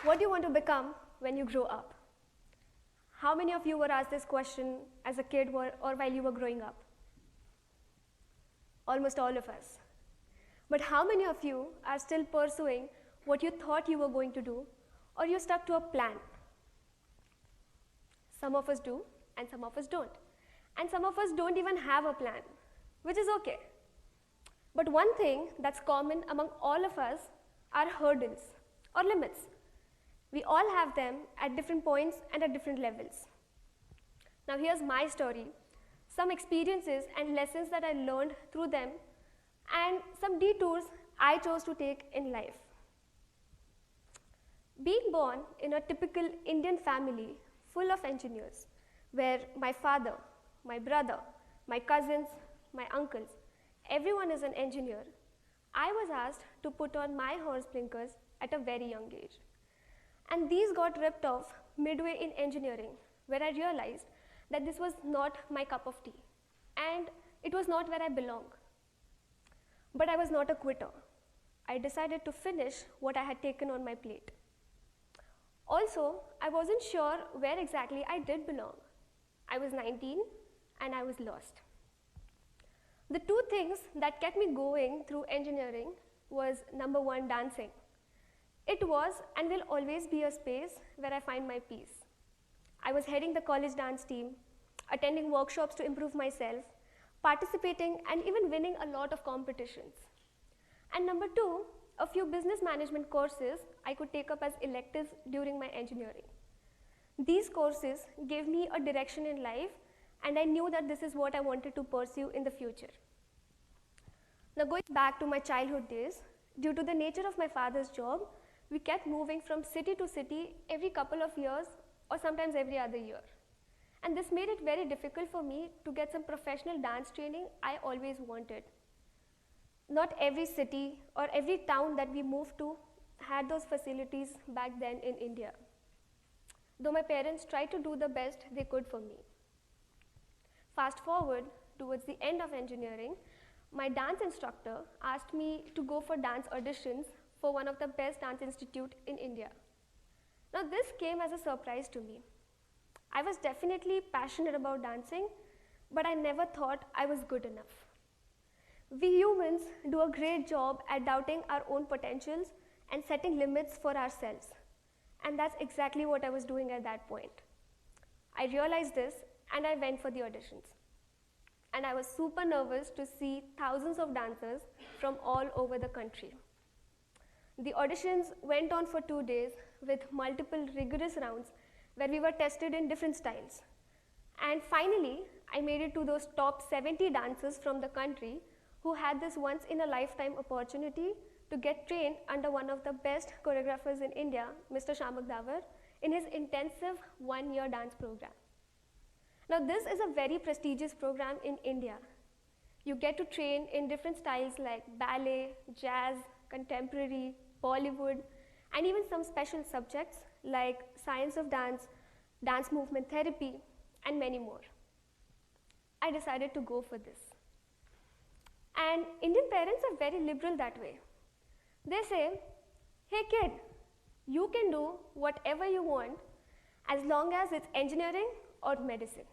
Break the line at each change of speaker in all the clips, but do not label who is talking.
What do you want to become when you grow up? How many of you were asked this question as a kid or while you were growing up? Almost all of us. But how many of you are still pursuing what you thought you were going to do, or you stuck to a plan? Some of us do, and some of us don't. And some of us don't even have a plan, which is okay. But one thing that's common among all of us are hurdles or limits. We all have them at different points and at different levels. Now here's my story, some experiences and lessons that I learned through them, and some detours I chose to take in life. Being born in a typical Indian family full of engineers, where my father, my brother, my cousins, my uncles, everyone is an engineer, I was asked to put on my horse blinkers at a very young age. And these got ripped off midway in engineering, where I realized that this was not my cup of tea, and it was not where I belong. But I was not a quitter. I decided to finish what I had taken on my plate. Also, I wasn't sure where exactly I did belong. I was 19 and I was lost. The two things that kept me going through engineering was number one, dancing. It was and will always be a space where I find my peace. I was heading the college dance team, attending workshops to improve myself, participating and even winning a lot of competitions. And number two, a few business management courses I could take up as electives during my engineering. These courses gave me a direction in life, and I knew that this is what I wanted to pursue in the future. Now going back to my childhood days, due to the nature of my father's job, we kept moving from city to city every couple of years or sometimes every other year. And this made it very difficult for me to get some professional dance training I always wanted. Not every city or every town that we moved to had those facilities back then in India, though my parents tried to do the best they could for me. Fast forward towards the end of engineering, my dance instructor asked me to go for dance auditions for one of the best dance institutes in India. Now this came as a surprise to me. I was definitely passionate about dancing, but I never thought I was good enough. We humans do a great job at doubting our own potentials and setting limits for ourselves. And that's exactly what I was doing at that point. I realized this and I went for the auditions. And I was super nervous to see thousands of dancers from all over the country. The auditions went on for 2 days with multiple rigorous rounds where we were tested in different styles. And finally, I made it to those top 70 dancers from the country who had this once-in-a-lifetime opportunity to get trained under one of the best choreographers in India, Mr. Shamak Davar, in his intensive 1-year dance program. Now this is a very prestigious program in India. You get to train in different styles like ballet, jazz, contemporary, Bollywood, and even some special subjects like science of dance, dance movement therapy, and many more. I decided to go for this. And Indian parents are very liberal that way. They say, hey kid, you can do whatever you want as long as it's engineering or medicine.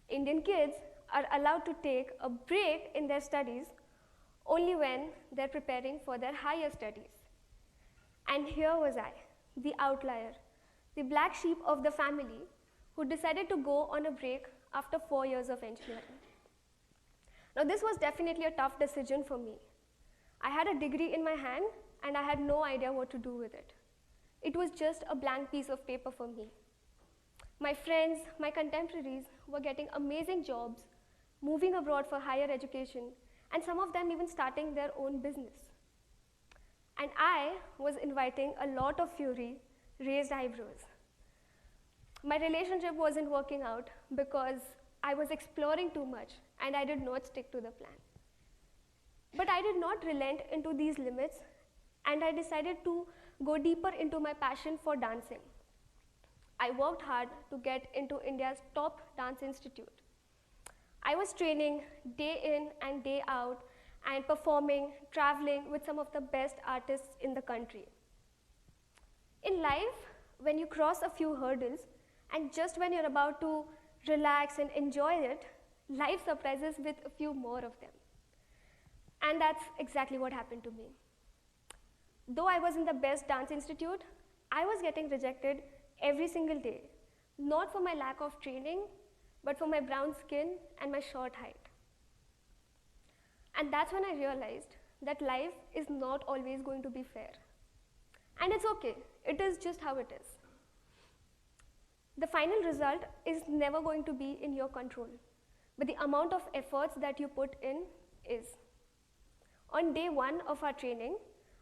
Indian kids are allowed to take a break in their studies only when they're preparing for their higher studies. And here was I, the outlier, the black sheep of the family who decided to go on a break after 4 years of engineering. Now this was definitely a tough decision for me. I had a degree in my hand and I had no idea what to do with it. It was just a blank piece of paper for me. My friends, my contemporaries were getting amazing jobs, moving abroad for higher education, and some of them even starting their own business. And I was inviting a lot of fury, raised eyebrows. My relationship wasn't working out because I was exploring too much and I did not stick to the plan. But I did not relent into these limits and I decided to go deeper into my passion for dancing. I worked hard to get into India's top dance institute. I was training day in and day out and performing, traveling with some of the best artists in the country. In life, when you cross a few hurdles, and just when you're about to relax and enjoy it, life surprises with a few more of them. And that's exactly what happened to me. Though I was in the best dance institute, I was getting rejected every single day, not for my lack of training, but for my brown skin and my short height. And that's when I realized that life is not always going to be fair. And it's okay, it is just how it is. The final result is never going to be in your control, but the amount of efforts that you put in is. On day 1 of our training,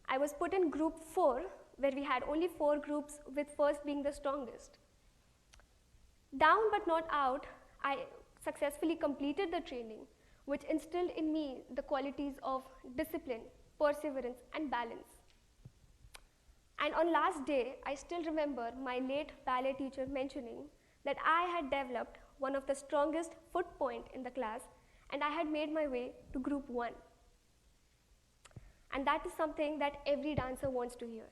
I was put in group 4, where we had only 4 groups, with first being the strongest. Down but not out, I successfully completed the training, which instilled in me the qualities of discipline, perseverance, and balance. And on last day, I still remember my late ballet teacher mentioning that I had developed one of the strongest foot point in the class, and I had made my way to group 1. And that is something that every dancer wants to hear.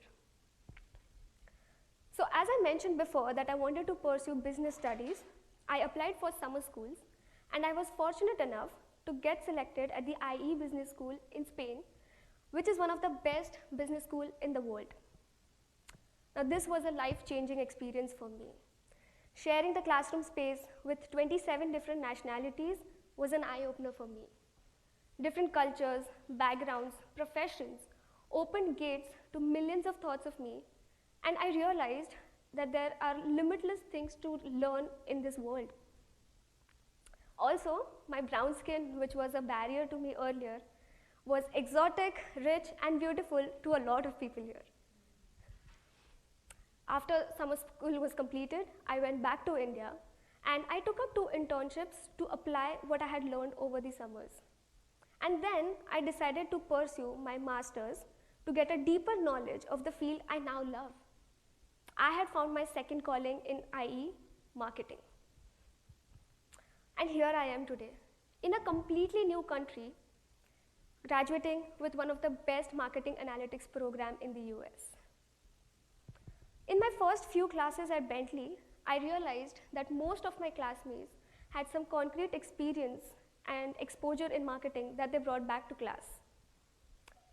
So as I mentioned before that I wanted to pursue business studies, I applied for summer schools, and I was fortunate enough to get selected at the IE Business School in Spain, which is one of the best business schools in the world. Now this was a life-changing experience for me. Sharing the classroom space with 27 different nationalities was an eye-opener for me. Different cultures, backgrounds, professions opened gates to millions of thoughts of me, and I realized that there are limitless things to learn in this world. Also, my brown skin, which was a barrier to me earlier, was exotic, rich, and beautiful to a lot of people here. After summer school was completed, I went back to India, and I took up 2 internships to apply what I had learned over the summers. And then I decided to pursue my master's to get a deeper knowledge of the field I now love. I had found my second calling in IE, marketing. And here I am today, in a completely new country, graduating with one of the best marketing analytics program in the US. In my first few classes at Bentley, I realized that most of my classmates had some concrete experience and exposure in marketing that they brought back to class.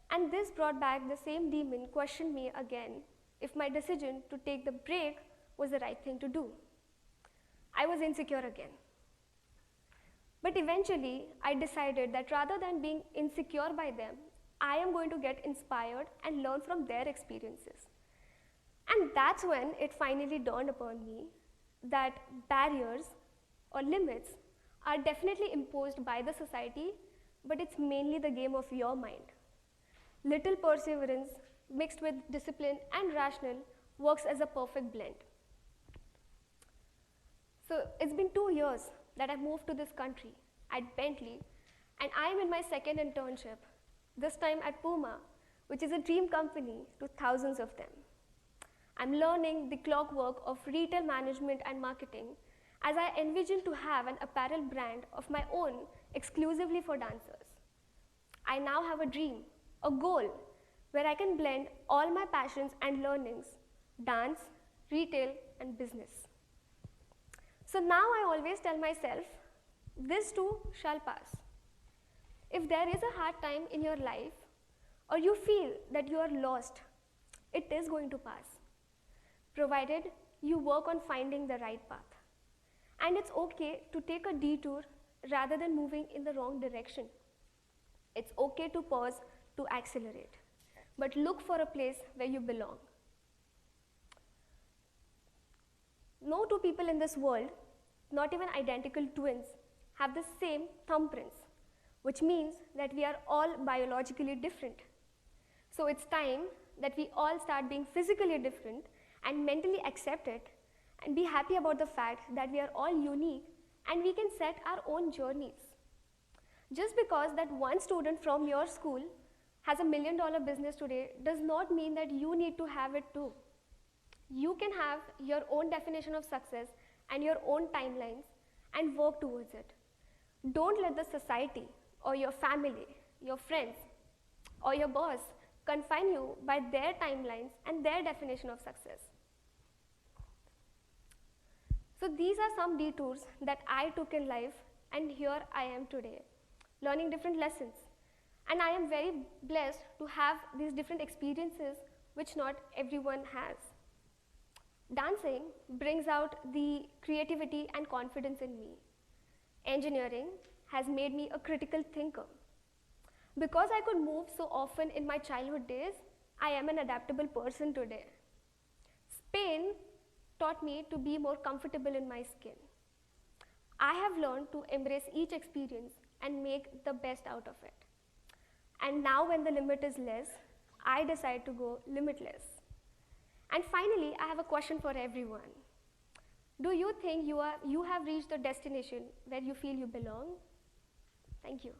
And this brought back the same demon questioned me again if my decision to take the break was the right thing to do. I was insecure again. But eventually, I decided that rather than being insecure by them, I am going to get inspired and learn from their experiences. And that's when it finally dawned upon me that barriers or limits are definitely imposed by the society, but it's mainly the game of your mind. Little perseverance mixed with discipline and rationale works as a perfect blend. So it's been 2 years that I moved to this country at Bentley, and I'm in my second internship, this time at Puma, which is a dream company to thousands of them. I'm learning the clockwork of retail management and marketing as I envision to have an apparel brand of my own exclusively for dancers. I now have a dream, a goal, where I can blend all my passions and learnings, dance, retail, and business. So now I always tell myself, this too shall pass. If there is a hard time in your life, or you feel that you are lost, it is going to pass, provided you work on finding the right path. And it's okay to take a detour rather than moving in the wrong direction. It's okay to pause to accelerate, but look for a place where you belong. No 2 people in this world, not even identical twins, have the same thumbprints, which means that we are all biologically different. So it's time that we all start being physically different and mentally accept it and be happy about the fact that we are all unique and we can set our own journeys. Just because that one student from your school has $1 million business today does not mean that you need to have it too. You can have your own definition of success and your own timelines and work towards it. Don't let the society or your family, your friends, or your boss confine you by their timelines and their definition of success. So these are some detours that I took in life, and here I am today, learning different lessons. And I am very blessed to have these different experiences which not everyone has. Dancing brings out the creativity and confidence in me. Engineering has made me a critical thinker. Because I could move so often in my childhood days, I am an adaptable person today. Spain taught me to be more comfortable in my skin. I have learned to embrace each experience and make the best out of it. And now when the limit is less, I decide to go limitless. And finally, I have a question for everyone. Do you think you have reached the destination where you feel you belong? Thank you.